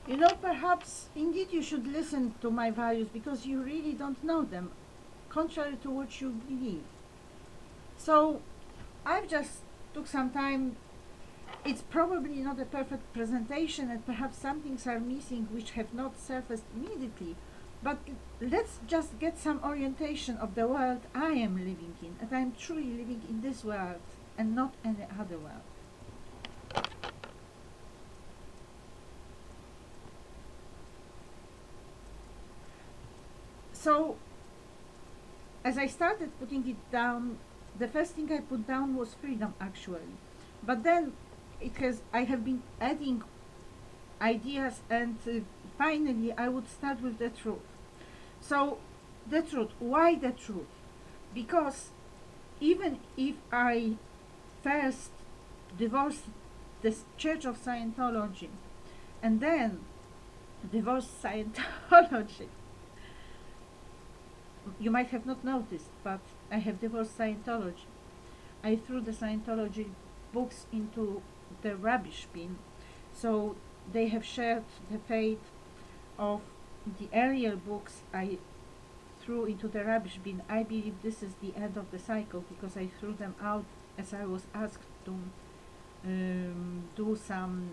You know, perhaps indeed you should listen to my values because you really don't know them, contrary to what you believe. So I've just took some time. It's probably not a perfect presentation, and perhaps some things are missing which have not surfaced immediately. But let's just get some orientation of the world I am living in, and I'm truly living in this world and not any other world. So, as I started putting it down, the first thing I put down was freedom, actually. But then I have been adding ideas, and finally, I would start with the truth. So, the truth. Why the truth? Because even if I first divorced the Church of Scientology and then divorced Scientology, you might have not noticed, but I have divorced Scientology. I threw the Scientology books into the rubbish bin, so they have shared the fate of the earlier books I threw into the rubbish bin. I believe this is the end of the cycle because I threw them out as I was asked to do some,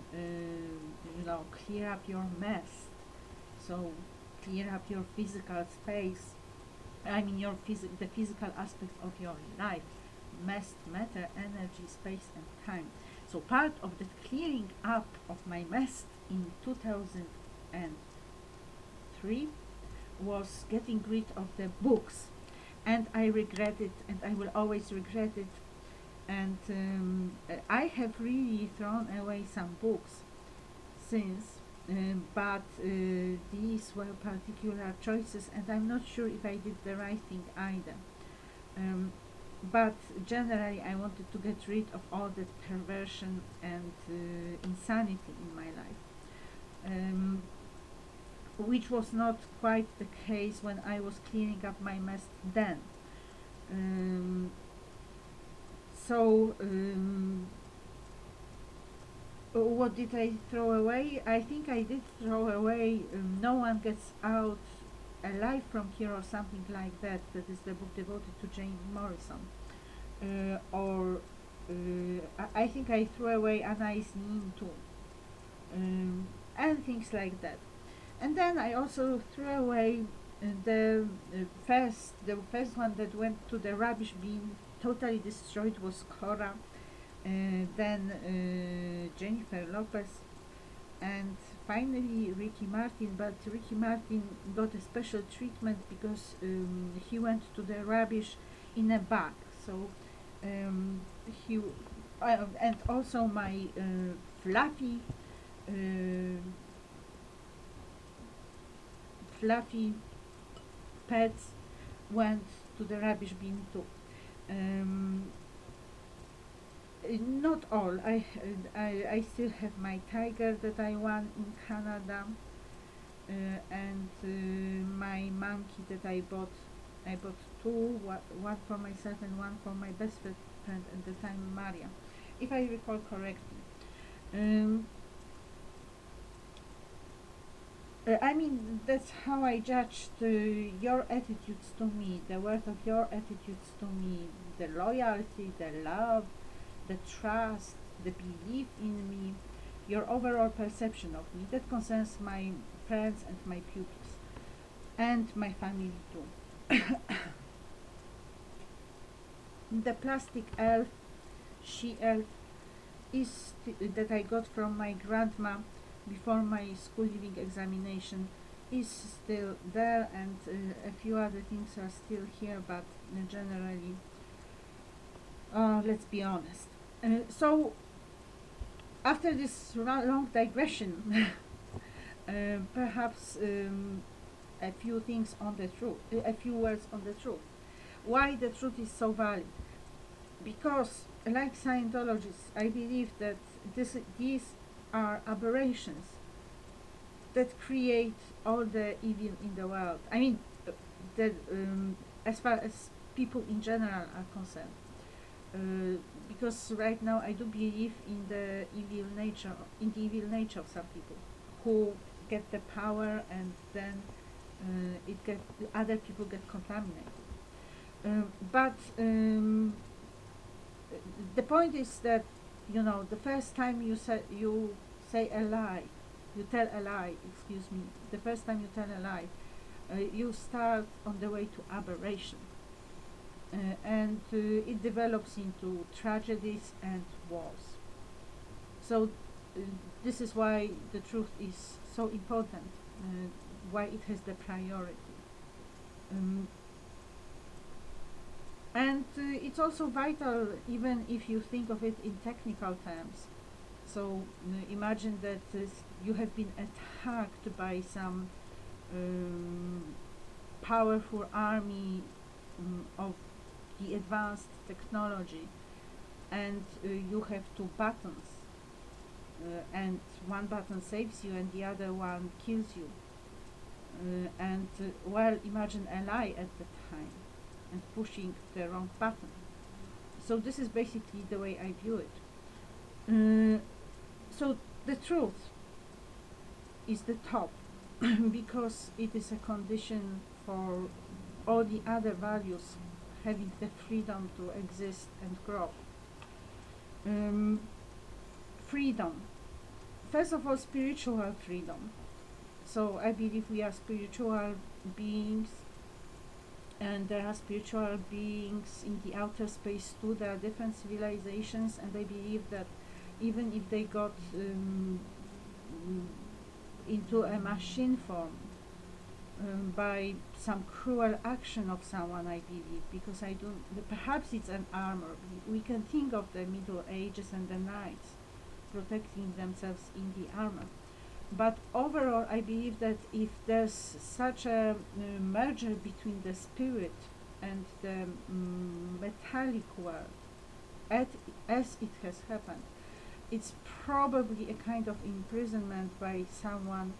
clear up your mess. So clear up your physical space. I mean, the physical aspects of your life, matter, energy, space, and time. So part of the clearing up of my mess in 2003 was getting rid of the books, and I regret it, and I will always regret it. And I have really thrown away some books since, but these were particular choices, and I'm not sure if I did the right thing either. Um, but generally, I wanted to get rid of all the perversion and insanity in my life, which was not quite the case when I was cleaning up my mess then. Um, so, what did I throw away? I think I did throw away No One Gets Out Alive from Here or something like that. That is the book devoted to Jane Morrison. Or I think I threw away Anais Nin too. And things like that. And then I also threw away the first one that went to the rubbish bin, totally destroyed, was Cora. Then Jennifer Lopez, and finally Ricky Martin. But Ricky Martin got a special treatment because he went to the rubbish in a bag. So um, he and also my fluffy uh, fluffy pets went to the rubbish bin too. Um, Not all. I still have my tiger that I won in Canada, and my monkey that I bought. I bought two, one for myself and one for my best friend at the time, Maria, if I recall correctly. Um, I mean, that's how I judged your attitudes to me, the worth of your attitudes to me, the loyalty, the love, the trust, the belief in me, your overall perception of me. That concerns my friends and my pupils, and my family too. The plastic elf, she elf, that I got from my grandma before my school leaving examination is still there, and a few other things are still here, but generally, let's be honest. So, after this long digression, perhaps a few things on the truth, a few words on the truth. Why the truth is so valid? Because, like Scientologists, I believe that these are aberrations that create all the evil in the world. I mean, that as far as people in general are concerned. Because right now I do believe in the evil nature of some people who get the power, and then it get other people get contaminated. But the point is that, you know, the first time you say a lie, you tell a lie. Excuse me. The first time you tell a lie, you start on the way to aberration, and it develops into tragedies and wars. So this is why the truth is so important, why it has the priority. Um, and it's also vital, even if you think of it in technical terms. So imagine that you have been attacked by some powerful army of the advanced technology, and you have two buttons, and one button saves you and the other one kills you. Well, imagine a lie at the time and pushing the wrong button. So this is basically the way I view it. So the truth is the top because it is a condition for all the other values having the freedom to exist and grow. Freedom. First of all, spiritual freedom. So I believe we are spiritual beings, and there are spiritual beings in the outer space too. There are different civilizations, and I believe that even if they got into a machine form by some cruel action of someone, I believe, because I don't, perhaps it's an armor. We can think of the Middle Ages and the knights protecting themselves in the armor. But overall, I believe that if there's such a merger between the spirit and the metallic world, as it has happened, it's probably a kind of imprisonment by someone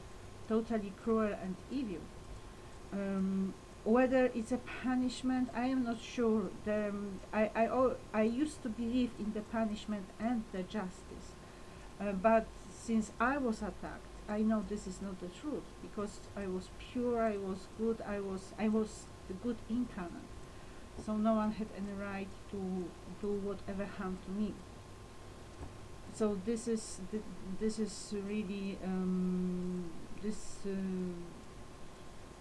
totally cruel and evil. Whether it's a punishment, I am not sure. I used to believe in the punishment and the justice, but since I was attacked, I know this is not the truth, because I was pure, I was good, I was the good incarnate. So no one had any right to do whatever harm to me. So this is really this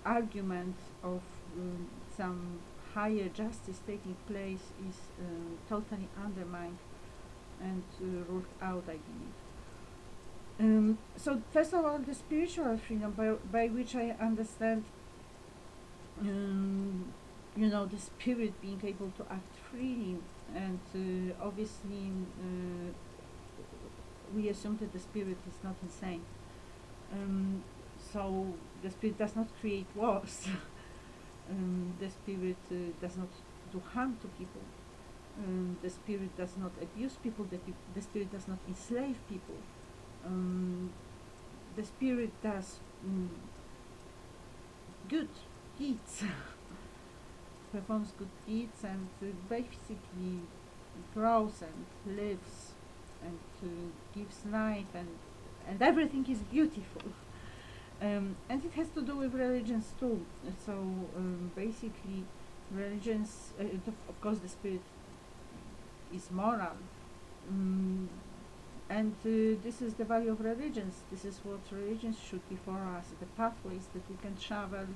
argument of some higher justice taking place is totally undermined and ruled out, I believe. So first of all, the spiritual freedom, by which I understand, the spirit being able to act freely, and obviously we assume that the spirit is not insane. So the spirit does not create wars. The spirit does not do harm to people. The spirit does not abuse people. The spirit does not enslave people. The spirit does good deeds, performs good deeds, and basically grows and lives and gives life, and everything is beautiful. And it has to do with religions too. So basically, religions, of course, the spirit is moral. And this is the value of religions. This is what religions should be for us, the pathways that we can travel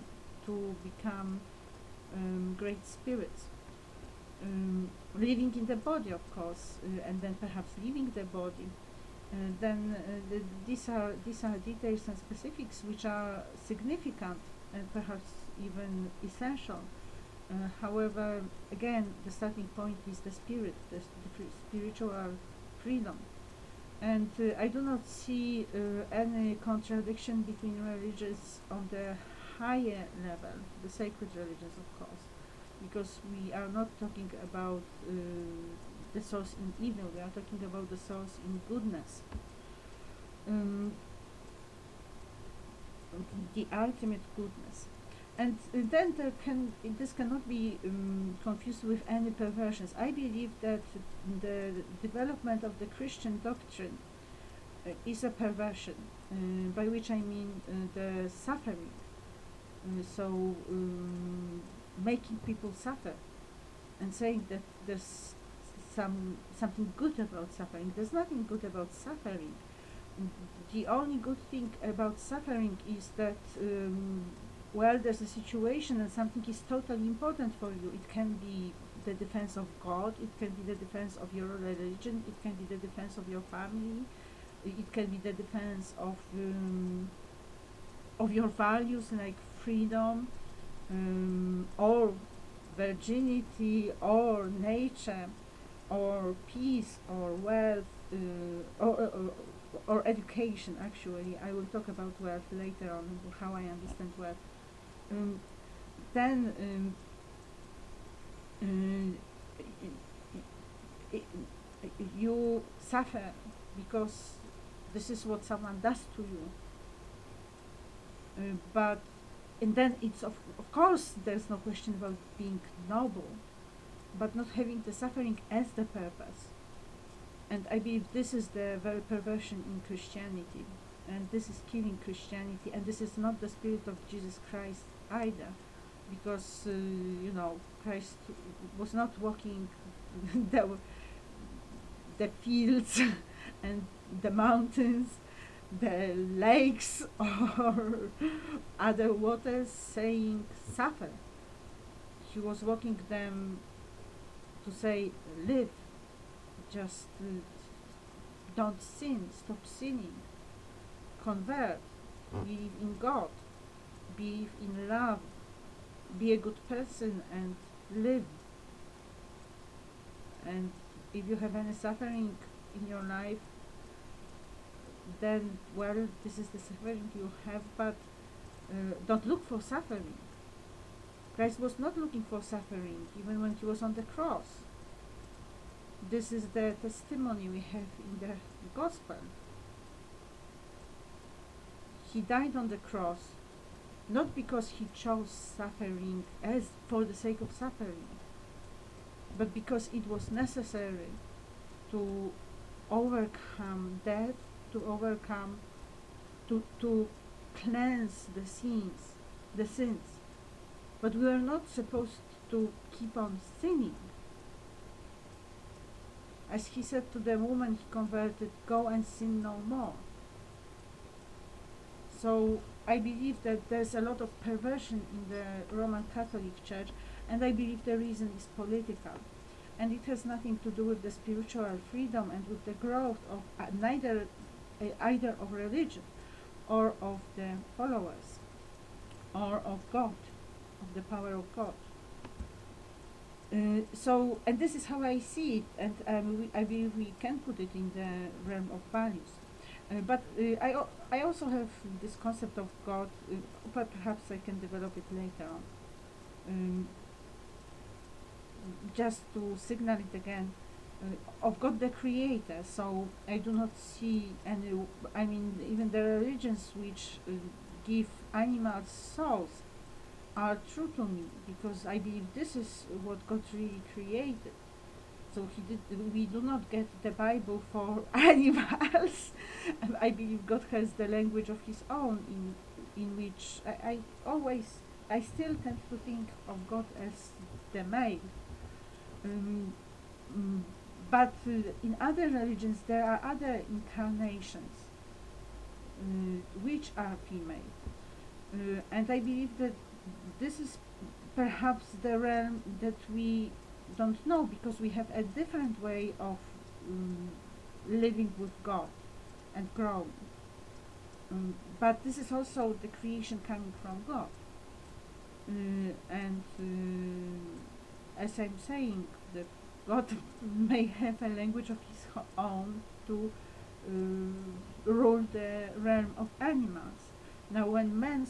to become great spirits. Living in the body, of course, and then perhaps leaving the body. These are details and specifics which are significant and perhaps even essential. However, again, the starting point is the spirit, the spiritual freedom. And I do not see any contradiction between religions on the higher level, the sacred religions, of course, because we are not talking about the source in evil, we are talking about the source in goodness. The ultimate goodness. And then this cannot be confused with any perversions. I believe that the development of the Christian doctrine is a perversion, by which I mean the suffering. Making people suffer and saying that there's something good about suffering. There's nothing good about suffering. The only good thing about suffering is that well, there's a situation and something is totally important for you. It can be the defense of God, it can be the defense of your religion, it can be the defense of your family, it can be the defense of your values like freedom, or virginity, or nature, or peace, or wealth, or education. Actually, I will talk about wealth later on, how I understand wealth. Then you suffer because this is what someone does to you. But and then it's of course there's no question about being noble, but not having the suffering as the purpose. And I believe this is the very perversion in Christianity, and this is killing Christianity, and this is not the spirit of Jesus Christ either, because Christ was not walking the fields and the mountains, the lakes or other waters saying suffer. He was walking them to say live, just don't sin, stop sinning, convert, believe in God, believe in love, be a good person and live. And if you have any suffering in your life, then well, this is the suffering you have, but don't look for suffering. Christ was not looking for suffering even when he was on the cross. This is the testimony we have in the gospel. He died on the cross not because he chose suffering as for the sake of suffering, but because it was necessary to overcome death, to cleanse the sins. But we are not supposed to keep on sinning. As he said to the woman he converted, go and sin no more. So I believe that there's a lot of perversion in the Roman Catholic Church, and I believe the reason is political. And it has nothing to do with the spiritual freedom and with the growth of either of religion or of the followers or of God, of the power of God. And this is how I see it, and I believe we can put it in the realm of values. But I also have this concept of God, but perhaps I can develop it later on. Just to signal it again, of God the Creator. So I do not see any, I mean, even the religions which give animals souls are true to me, because I believe this is what God really created. So we do not get the Bible for animals. I believe God has the language of his own in which I still tend to think of God as the male. But in other religions there are other incarnations which are female. And I believe that this is perhaps the realm that we don't know, because we have a different way of living with God and growing. But this is also the creation coming from God. As I'm saying, that God may have a language of his own to rule the realm of animals. Now, when man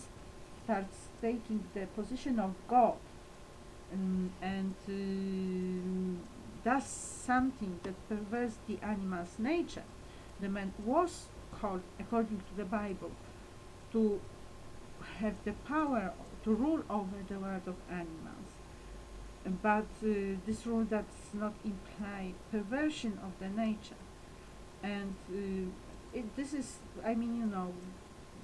starts taking the position of God and does something that perverts the animal's nature, the man was called, according to the Bible, to have the power to rule over the world of animals. But this rule does not imply perversion of the nature. And this is, I mean, you know,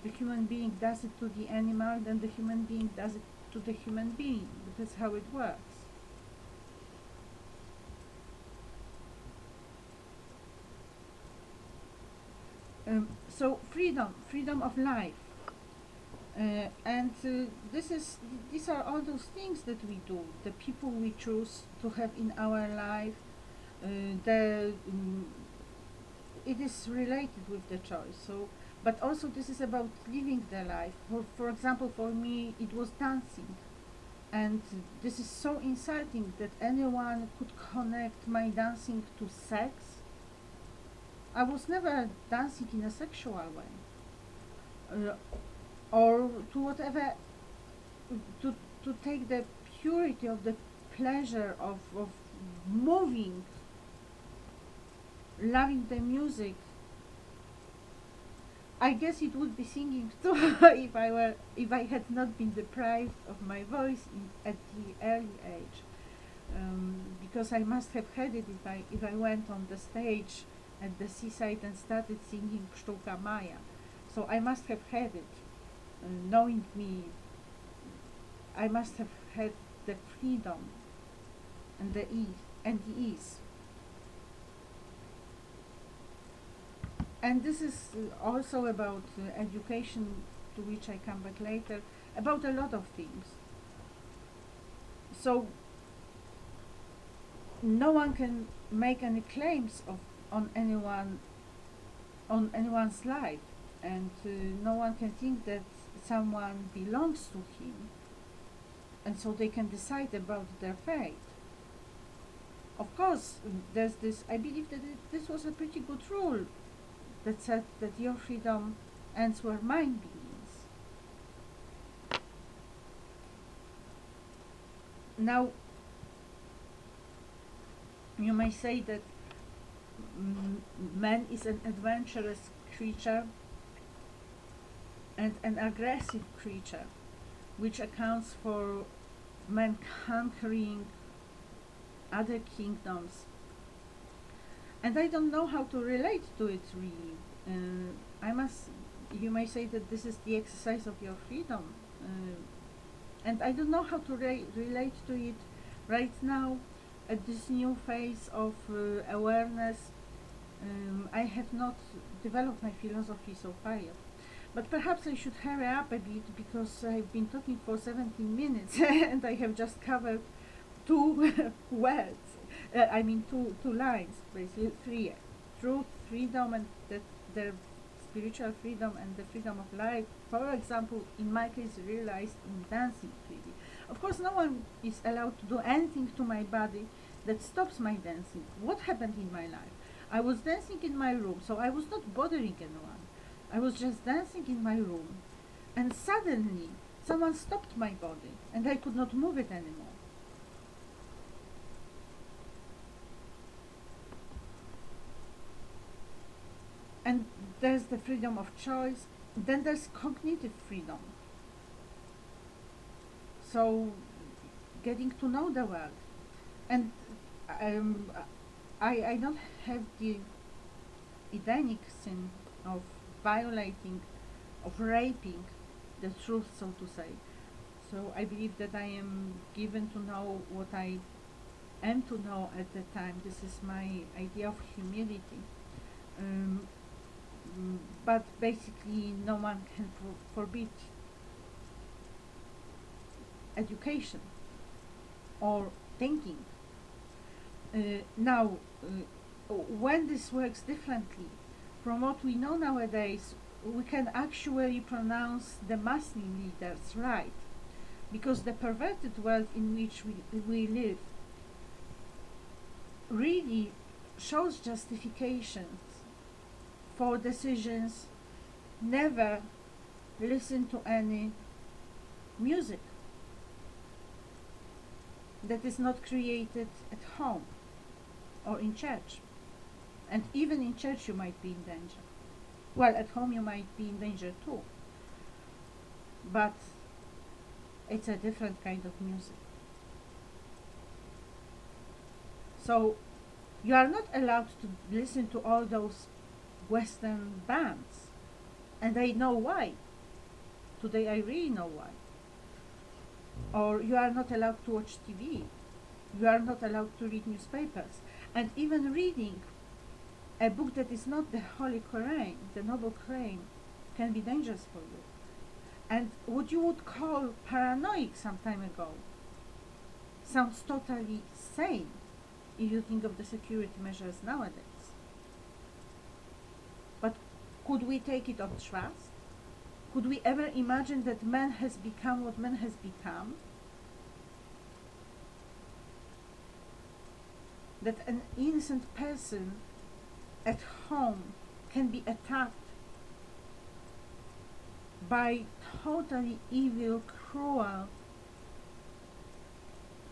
the human being does it to the animal, then the human being does it to the human being. That's how it works. So freedom of life, and these are all those things that we do, the people we choose to have in our life. The It is related with the choice. So, but also this is about living the life. For example, for me, it was dancing, and this is so insulting that anyone could connect my dancing to sex. I was never dancing in a sexual way, or to whatever, to to take the purity of the pleasure of moving, loving the music. I guess it would be singing too if I had not been deprived of my voice at the early age, because I must have had it if I went on the stage at the seaside and started singing Pszczółka Maja. So I must have had it. Knowing me, I must have had the freedom and the ease. And this is also about education, to which I come back later, about a lot of things. So no one can make any claims on anyone on anyone's life, and no one can think that someone belongs to him, and so they can decide about their fate. Of course, there's this. I believe that this was a pretty good rule that said that your freedom ends where mine begins. Now, you may say that man is an adventurous creature and an aggressive creature, which accounts for man conquering other kingdoms. And I don't know how to relate to it really. You may say that this is the exercise of your freedom, and I don't know how to relate to it right now at this new phase of awareness. I have not developed my philosophy so far yet. But perhaps I should hurry up a bit, because I've been talking for 17 minutes and I have just covered two words. I mean two lines, basically three: truth, freedom, and the spiritual freedom and the freedom of life. For example, in my case, realized in dancing freely. Of course, no one is allowed to do anything to my body that stops my dancing. What happened in my life? I was dancing in my room, so I was not bothering anyone. I was just dancing in my room, and suddenly someone stopped my body, and I could not move it anymore. And there's the freedom of choice. Then there's cognitive freedom. So, getting to know the world. And um, I don't have the Edenic sin of violating, of raping the truth, so to say. So I believe that I am given to know what I am to know at the time. This is my idea of humility. Um, but basically, no one can forbid education or thinking. Now, when this works differently from what we know nowadays, we can actually pronounce the Muslim leaders right, because the perverted world in which we live really shows justifications for decisions. Never listen to any music that is not created at home or in church. And even in church you might be in danger. Well, at home you might be in danger too, but it's a different kind of music. So you are not allowed to listen to all those Western bands. And I know why. Today I really know why. Or you are not allowed to watch TV. You are not allowed to read newspapers. And even reading a book that is not the Holy Quran, the Noble Quran, can be dangerous for you. And what you would call paranoid some time ago sounds totally sane if you think of the security measures nowadays. But could we take it on trust? Could we ever imagine that man has become what man has become? That an innocent person at home can be attacked by totally evil, cruel,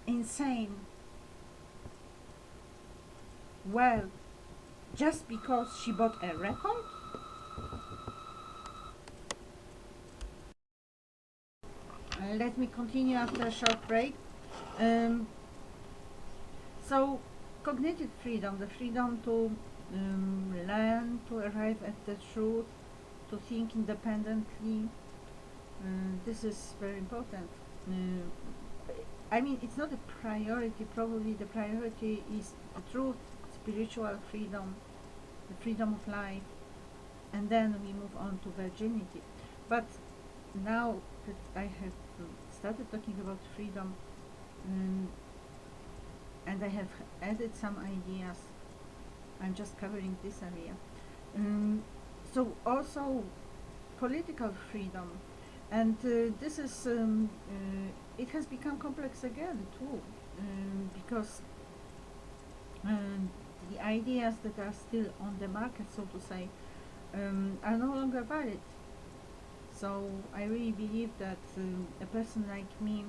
insane, well, just because she bought a record? Let me continue after a short break. So, cognitive freedom, the freedom to learn, to arrive at the truth, to think independently, this is very important. I mean, it's not a priority. Probably the priority is the truth, spiritual freedom, the freedom of life, and then we move on to virginity. But now that I have started talking about freedom, and I have added some ideas, I'm just covering this area. So also political freedom, and this is it has become complex again too, because the ideas that are still on the market, so to say, are no longer valid. So I really believe that a person like me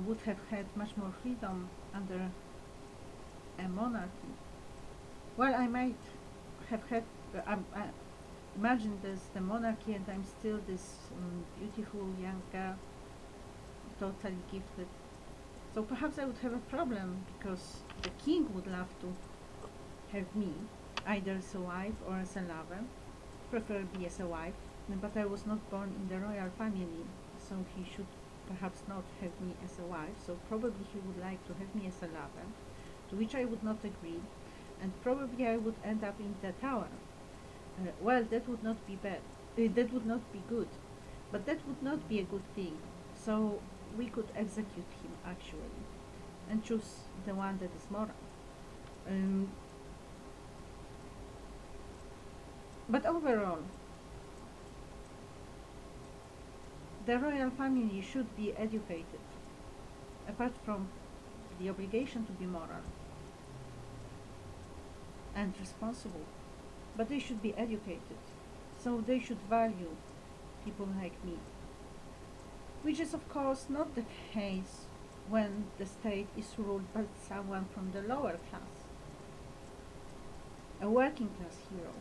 would have had much more freedom under a monarchy. Well, I might have had, imagine there's the monarchy and I'm still this beautiful young girl, totally gifted. So perhaps I would have a problem, because the king would love to have me, either as a wife or as a lover, preferably as a wife, but I was not born in the royal family, so he should perhaps not have me as a wife, so probably he would like to have me as a lover, to which I would not agree, and probably I would end up in the tower. Well, that would not be bad, that would not be good, but that would not be a good thing, so we could execute him actually, and choose the one that is moral. But overall, the royal family should be educated, apart from the obligation to be moral and responsible, but they should be educated, so they should value people like me, which is of course not the case when the state is ruled by someone from the lower class, a working class hero,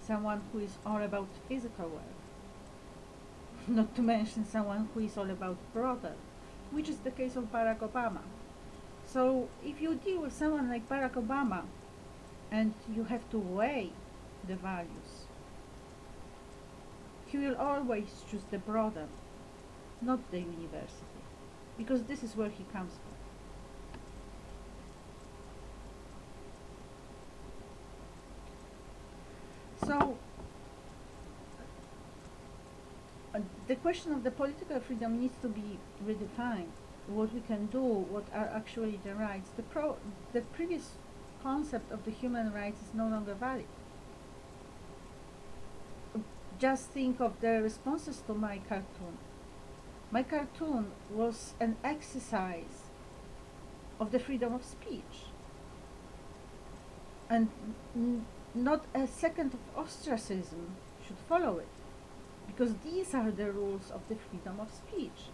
someone who is all about physical wealth, not to mention someone who is all about brothel, which is the case of Barack Obama. So if you deal with someone like Barack Obama, and you have to weigh the values, he will always choose the brothel, not the university, because this is where he comes from. So the question of the political freedom needs to be redefined. What we can do, what are actually the rights. The previous concept of the human rights is no longer valid. Just think of the responses to my cartoon. My cartoon was an exercise of the freedom of speech, and not a second of ostracism should follow it, because these are the rules of the freedom of speech.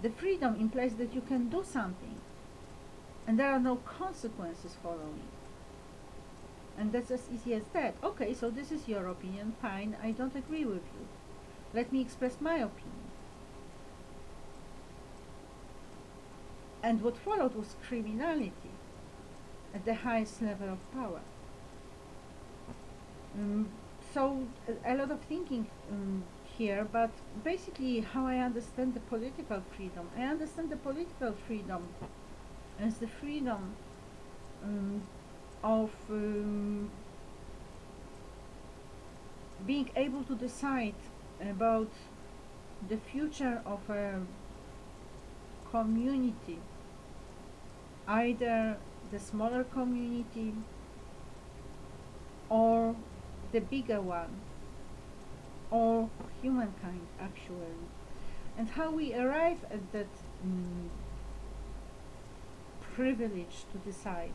The freedom implies that you can do something, and there are no consequences following. And that's as easy as that. Okay, so this is your opinion, fine, I don't agree with you. Let me express my opinion. And what followed was criminality at the highest level of power. Um, so a lot of thinking here, but basically how I understand the political freedom. I understand the political freedom as the freedom um, of being able to decide about the future of a community, either the smaller community or the bigger one, or humankind actually, and how we arrive at that privilege to decide.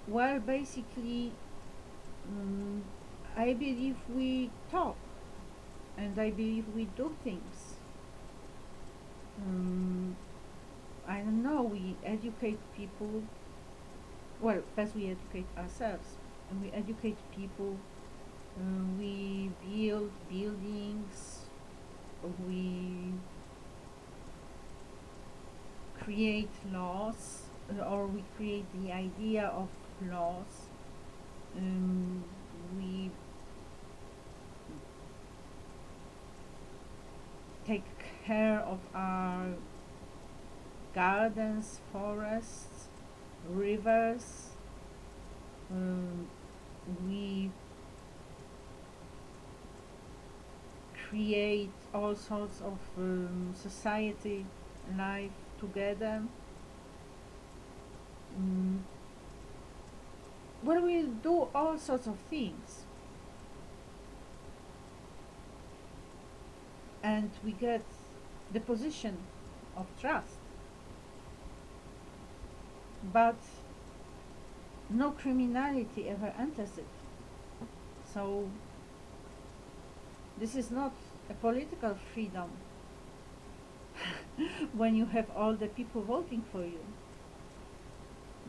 Well, basically, um, I believe we talk, and I believe we do things. Um, I don't know, we educate people. Well, first we educate ourselves, and we educate people. We build buildings, we create laws, or we create the idea of laws. Um, we take care of our gardens, forests, rivers. Um, we create all sorts of society life together. Um, well, we do all sorts of things, and we get the position of trust, but no criminality ever enters it. So this is not a political freedom when you have all the people voting for you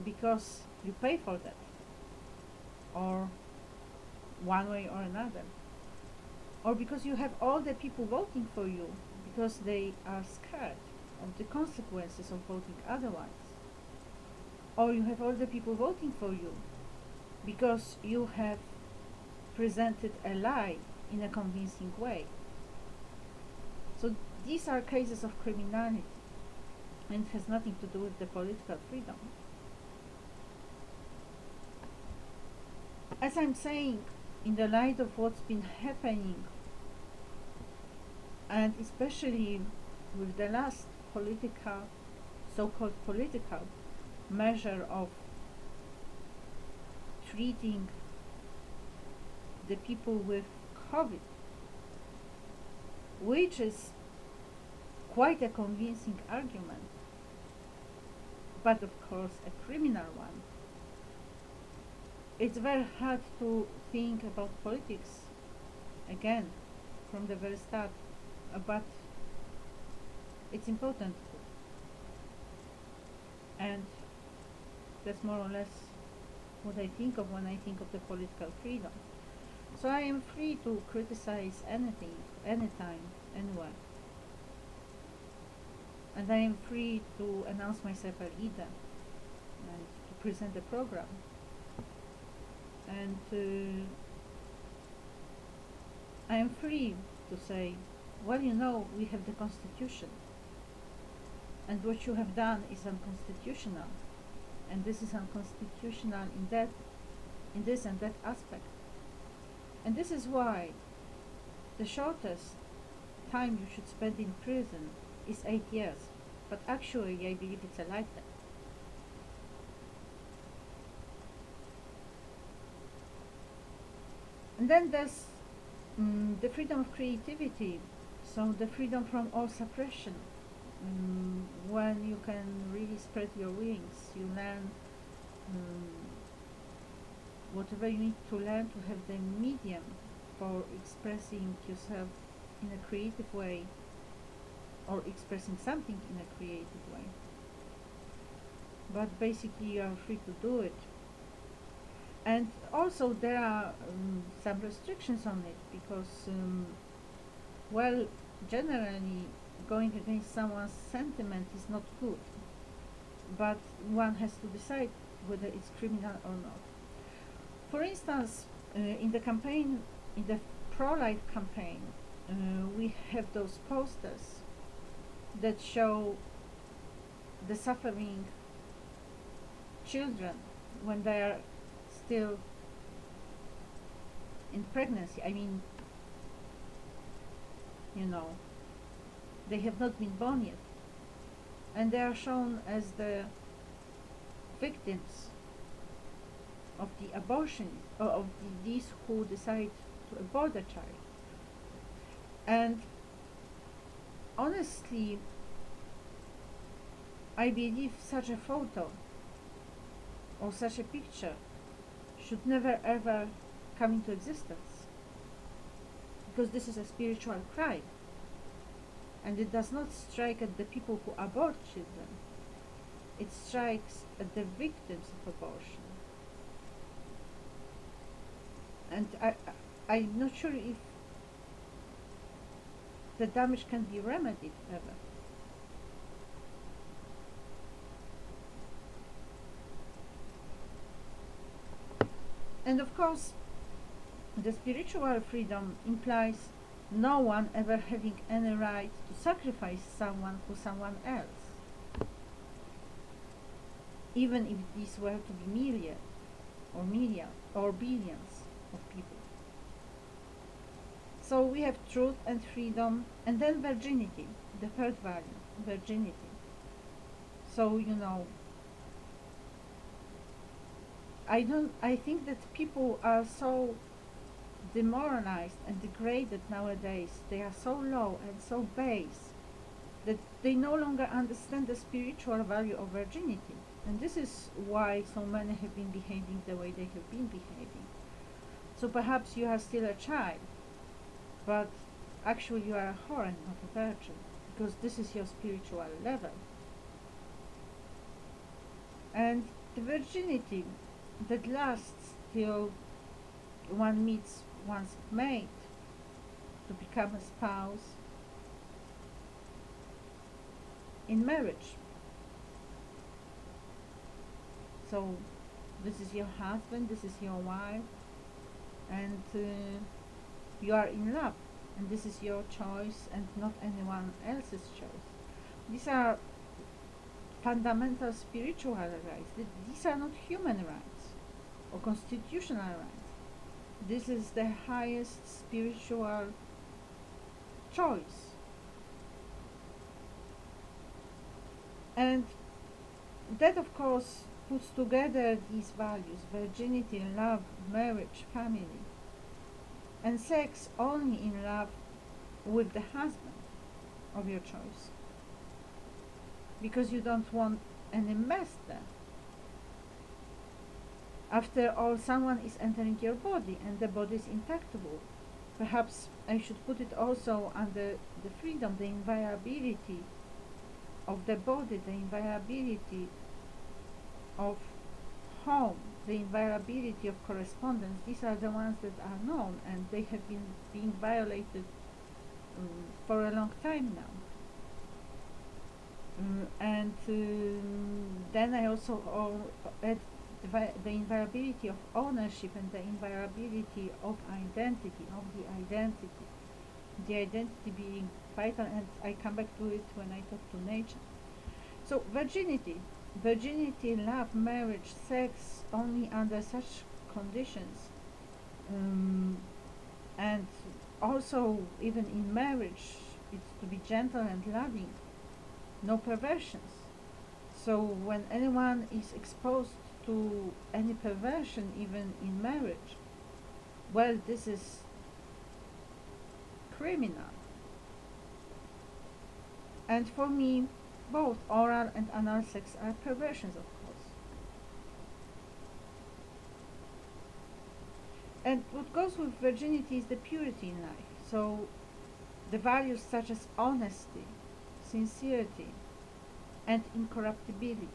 because you pay for that, or one way or another, or because you have all the people voting for you because they are scared of the consequences of voting otherwise, or you have all the people voting for you because you have presented a lie in a convincing way. So these are cases of criminality, and it has nothing to do with the political freedom. As I'm saying, in the light of what's been happening, and especially with the last political, so-called political measure of treating the people with COVID, which is quite a convincing argument, but of course a criminal one. It's very hard to think about politics again from the very start, but it's important, and that's more or less what I think of when I think of the political freedom. So I am free to criticize anything, anytime, anywhere. And I am free to announce myself a leader and to present a program. And I am free to say, well, you know, we have the Constitution. And what you have done is unconstitutional. And this is unconstitutional in this and that aspect. And this is why the shortest time you should spend in prison is 8 years. But actually, I believe it's a lifetime. And then there's the freedom of creativity, so the freedom from all suppression. When you can really spread your wings, you learn whatever you need to learn to have the medium for expressing yourself in a creative way, or expressing something in a creative way. But basically, you are free to do it. And also, there are some restrictions on it because, well, generally, going against someone's sentiment is not good. But one has to decide whether it's criminal or not. For instance, In the campaign, in the pro-life campaign, we have those posters that show the suffering children when they are still in pregnancy. I mean, you know, they have not been born yet, and they are shown as the victims of the abortion, or of these who decide to abort the child. And honestly, I believe such a photo or such a picture should never ever come into existence, because this is a spiritual crime, and it does not strike at the people who abort children, it strikes at the victims of abortion. And I'm not sure if the damage can be remedied ever. And of course, the spiritual freedom implies no one ever having any right to sacrifice someone for someone else, even if these were to be millions or billions of people. So we have truth and freedom, and then virginity, the third value, virginity. So, you know, I think that people are so demoralized and degraded nowadays, they are so low and so base, that they no longer understand the spiritual value of virginity. And this is why so many have been behaving the way they have been behaving. So perhaps you are still a child, but actually you are a whore and not a virgin, because this is your spiritual level. And the virginity that lasts till one meets one's mate to become a spouse in marriage. So this is your husband, this is your wife, and you are in love, and this is your choice and not anyone else's choice. These are fundamental spiritual rights. These are not human rights or constitutional rights. This is the highest spiritual choice. And that, of course, puts together these values: virginity, love, marriage, family, and sex only in love with the husband of your choice, because you don't want any mess there. After all, someone is entering your body, and the body is intactable. Perhaps I should put it also under the freedom, the inviolability of the body, the inviolability of home, the inviolability of correspondence. These are the ones that are known, and they have been being violated for a long time now. Then I also add the inviolability of ownership and the inviolability of identity, the identity being vital, and I come back to it when I talk to nature. So virginity, love, marriage, sex only under such conditions, and also even in marriage, it's to be gentle and loving, no perversions. So when anyone is exposed to any perversion, even in marriage, well, this is criminal. And for me, both oral and anal sex are perversions, of course. And what goes with virginity is the purity in life. So the values such as honesty, sincerity, and incorruptibility.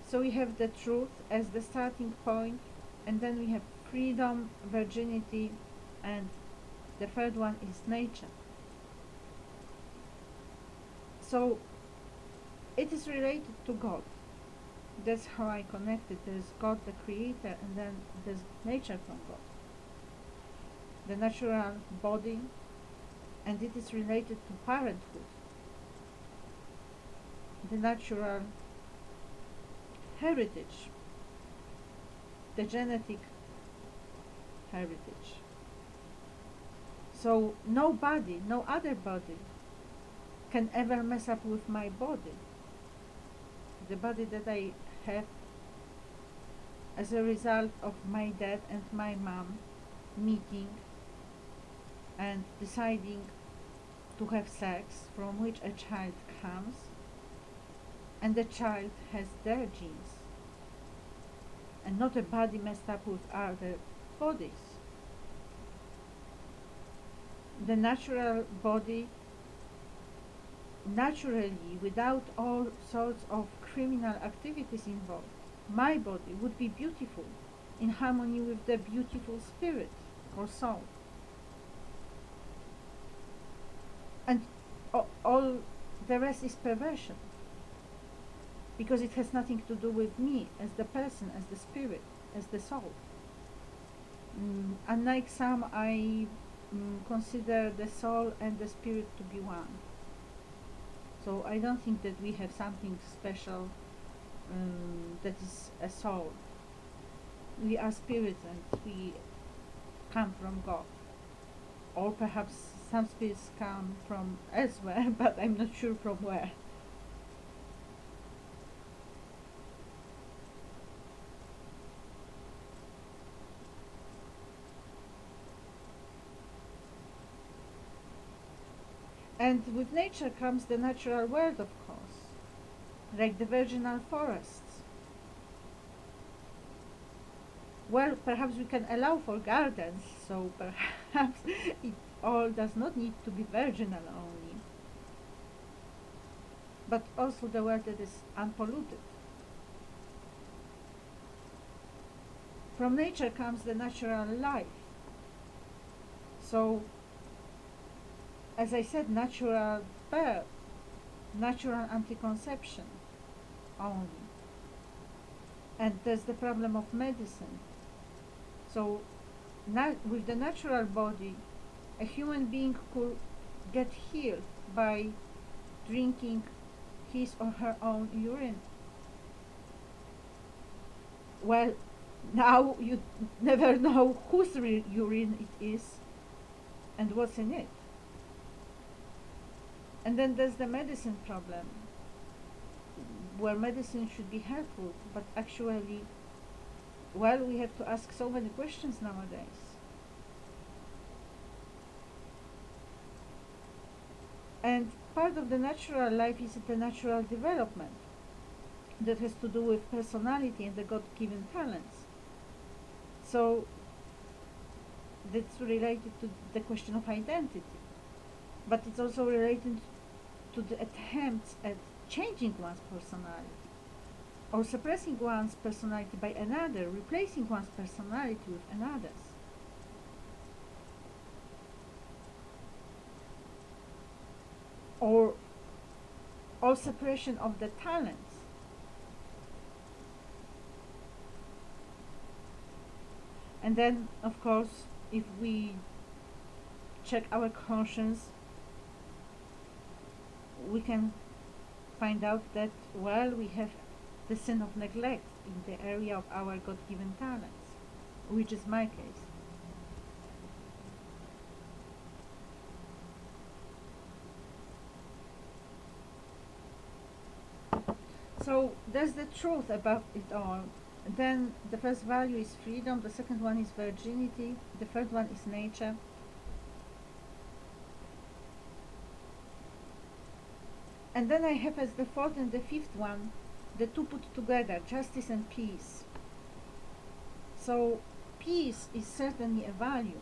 So we have the truth as the starting point, and then we have freedom, virginity, and the third one is nature. So it is related to God. That's how I connect it. There's God the creator, and then there's nature from God. The natural body, and it is related to parenthood. The natural heritage, the genetic heritage. So nobody, no other body can ever mess up with my body. The body that I have as a result of my dad and my mom meeting and deciding to have sex, from which a child comes, and the child has their genes, and not a body messed up with other bodies. The natural body, naturally, without all sorts of criminal activities involved, my body would be beautiful, in harmony with the beautiful spirit or soul. And all the rest is perversion, because it has nothing to do with me as the person, as the spirit, as the soul. Unlike some, I consider the soul and the spirit to be one. So I don't think that we have something special that is a soul. We are spirits and we come from God. Or perhaps some spirits come from elsewhere, but I'm not sure from where. And with nature comes the natural world, of course, like the virginal forests. Well, perhaps we can allow for gardens, so perhaps it all does not need to be virginal only, but also the world that is unpolluted. From nature comes the natural life. So, as I said, natural birth, natural anticonception only. And there's the problem of medicine. So, with the natural body, a human being could get healed by drinking his or her own urine. Well, now you never know whose urine it is and what's in it. And then there's the medicine problem, where medicine should be helpful, but actually, well, we have to ask so many questions nowadays. And part of the natural life is the natural development that has to do with personality and the God-given talents. So that's related to the question of identity, but it's also related to the attempts at changing one's personality or suppressing one's personality by another, replacing one's personality with another's. Or separation of the talents. And then, of course, if we check our conscience, we can find out that, well, we have the sin of neglect in the area of our God-given talents, which is my case. So there's the truth about it all. Then the first value is freedom, the second one is virginity, the third one is nature. And then I have as the fourth and the fifth one, the two put together, justice and peace. So peace is certainly a value,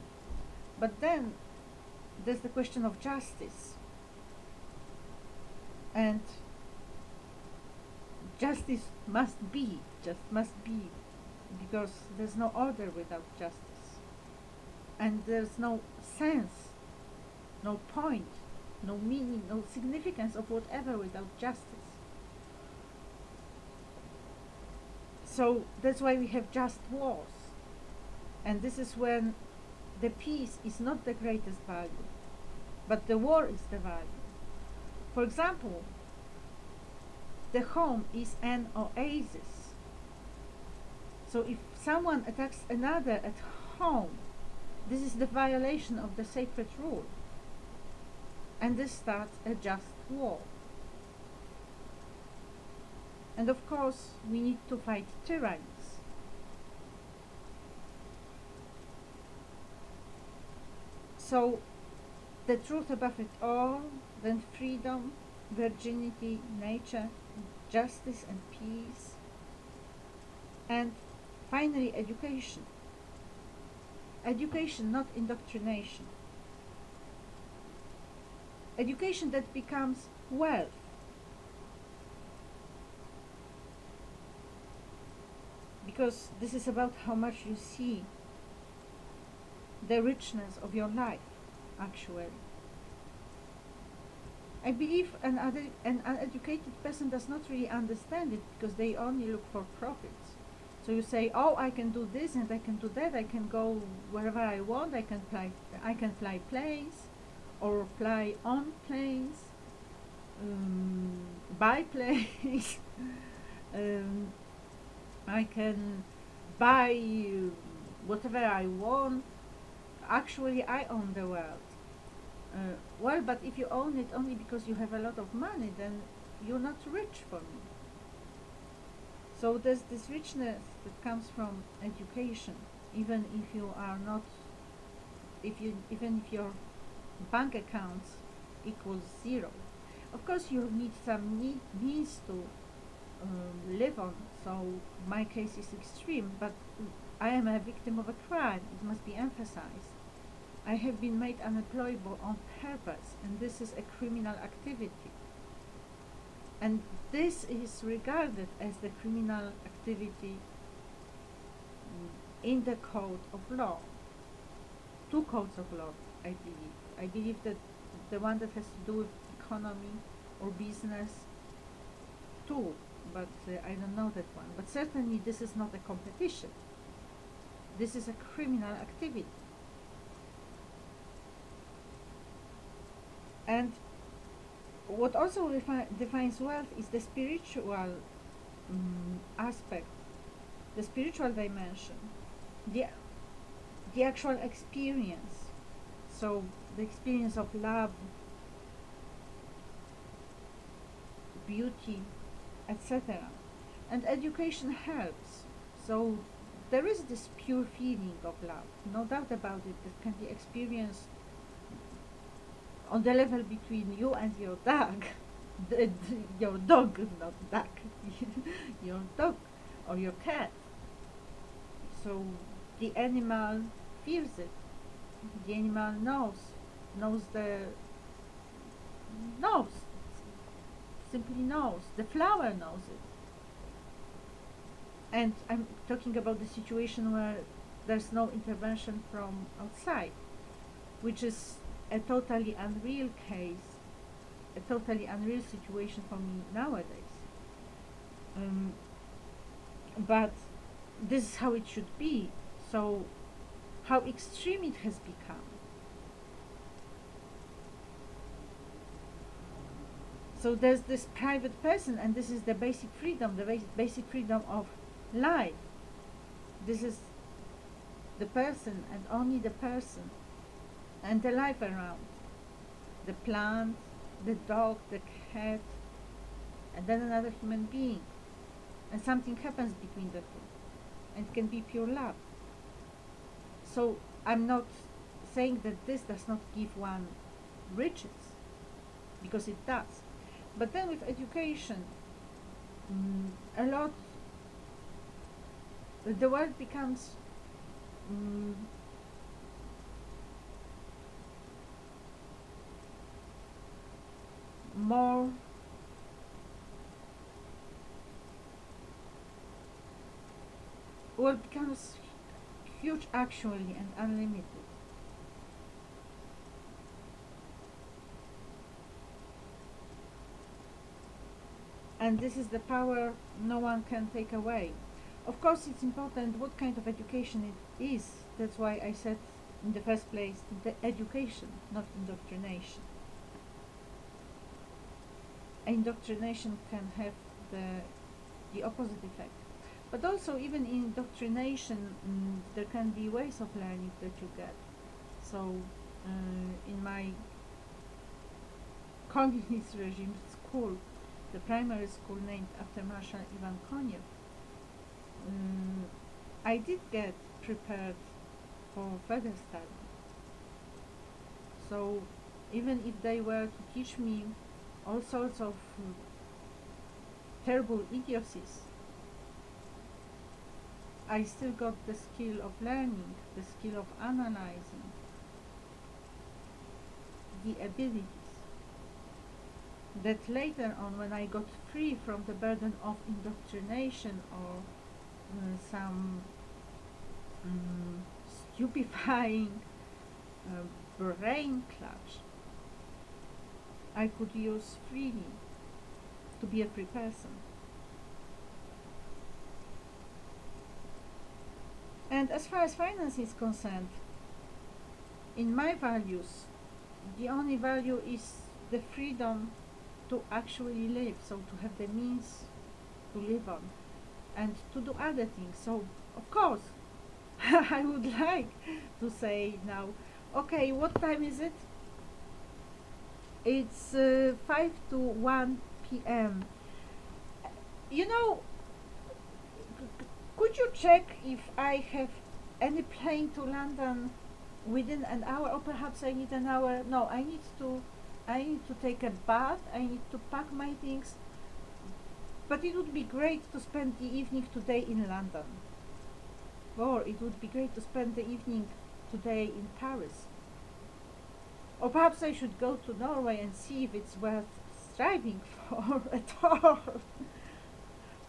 but then there's the question of justice. And justice must be, because there's no order without justice. And there's no sense, no point, no meaning, no significance of whatever without justice. So that's why we have just wars. And this is when the peace is not the greatest value, but the war is the value. For example, the home is an oasis. So if someone attacks another at home, this is the violation of the sacred rule. And this starts a just war. And of course, we need to fight tyrannies. So, the truth above it all, then freedom, virginity, nature, justice and peace, and finally education. Education, not indoctrination. Education that becomes wealth. Because this is about how much you see the richness of your life, actually. I believe an uneducated person does not really understand it because they only look for profits. So you say, oh, I can do this and I can do that, I can go wherever I want, I can fly planes or fly on planes, buy planes, I can buy whatever I want. Actually, I own the world. Well, but if you own it only because you have a lot of money, then you're not rich for me. So there's this richness that comes from education, even if you are not, even if your bank accounts equals zero. Of course, you need some means to live on. So my case is extreme, but I am a victim of a crime. It must be emphasized. I have been made unemployable on purpose, and this is a criminal activity. And this is regarded as the criminal activity in the code of law. Two codes of law, I believe. I believe that the one that has to do with economy or business, too, but I don't know that one. But certainly this is not a competition. This is a criminal activity. And what also defines wealth is the spiritual aspect, the spiritual dimension, the actual experience. So the experience of love, beauty, etc. And education helps. So there is this pure feeling of love, no doubt about it, that can be experienced on the level between you and your dog. Your dog, not duck, your dog or your cat. So the animal feels it. The animal knows knows, simply knows. The flower knows it. And I'm talking about the situation where there's no intervention from outside, which is a totally unreal case, a totally unreal situation for me nowadays. But this is how it should be. So, how extreme it has become. So there's this private person, and this is the basic freedom, the basic freedom of life. This is the person and only the person, and the life around. The plant, the dog, the cat, and then another human being. And something happens between the two. And it can be pure love. So I'm not saying that this does not give one riches, because it does. But then with education, a lot, the world becomes more world becomes huge actually and unlimited. And this is the power no one can take away. Of course, it's important what kind of education it is. That's why I said in the first place the education, not indoctrination. Indoctrination can have the opposite effect. But also, even in indoctrination, there can be ways of learning that you get. So, in my communist regime school, the primary school named after Marshal Ivan Konev, I did get prepared for further study. So, even if they were to teach me all sorts of terrible idiocies, I still got the skill of learning, the skill of analyzing, the abilities that later on, when I got free from the burden of indoctrination or some stupefying brain clutch, I could use freely to be a free person. And as far as finance is concerned, in my values, the only value is the freedom to actually live, so to have the means to live on and to do other things. So, of course, I would like to say now, okay, what time is it? It's 5 to 1 p.m. You know, could you check if I have any plane to London within an hour, or perhaps I need an hour? No, I need to take a bath, I need to pack my things, but it would be great to spend the evening today in London, or it would be great to spend the evening today in Paris, or perhaps I should go to Norway and see if it's worth striving for at all,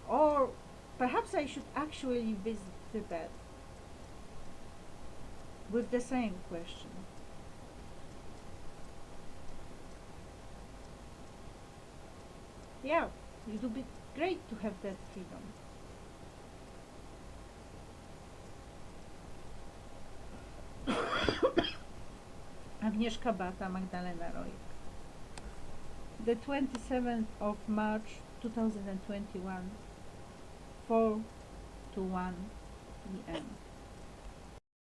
or perhaps I should actually visit Tibet with the same question. Yeah, it would be great to have that freedom. Agnieszka Bata, Magdalena Rojek. The 27th of March 2021, 4 to 1 p.m.